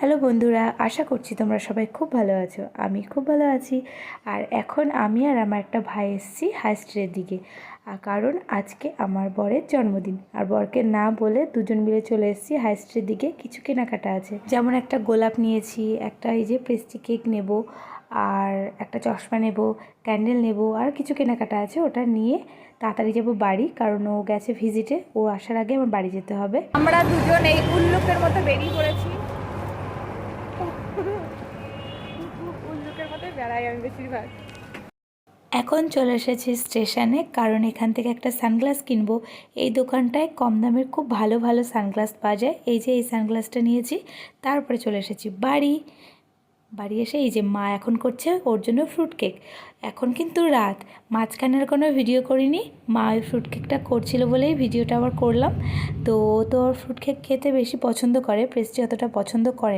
Hello বন্ধুরা, আশা করছি তোমরা সবাই খুব ভালো আছো। আমি খুব ভালো আছি। আর এখন আমি আর আমার একটা ভাই এসেছি হাই স্ট্রিটের দিকে, কারণ আজকে আমার বরের জন্মদিন। আর বরকে না বলে দুজন মিলে চলে এসেছি হাই স্ট্রিটের দিকে। কিছু কেনাকাটা আছে, যেমন একটা গোলাপ নিয়েছি, একটা এই যে পেস্ট্রি কেক নেব, আর একটা চশমা নেব, ক্যান্ডেল নেব, আর কিছু কেনাকাটা আছে। ওটা নিয়ে তাড়াতাড়ি যাবো বাড়ি, কারণ ও গেছে ভিজিটে। ও আসার আগে আমার বাড়ি যেতে হবে। আমরা দুজন এই উল্লুকের মতো বেরিয়ে পড়েছি। উল্লুকের মতো বেড়াই আমি বেশিরভাগ। এখন চলে এসেছি স্টেশনে, কারণ এখান থেকে একটা সানগ্লাস কিনবো। এই দোকানটায় কম দামের খুব ভালো ভালো সানগ্লাস পাওয়া যায়। এই যে এই সানগ্লাসটা নিয়েছি। তারপরে চলে এসেছি বাড়ি এসে এই যে মা এখন করছে ওর জন্য ফ্রুট কেক। এখন কিন্তু রাত, মাঝখানের কোনো ভিডিও করিনি। মা ওই ফ্রুট কেকটা করছিল বলেই ভিডিওটা আবার করলাম। তো ওর ফ্রুট কেক খেতে বেশি পছন্দ করে, পেস্ট্রি অতটা পছন্দ করে না।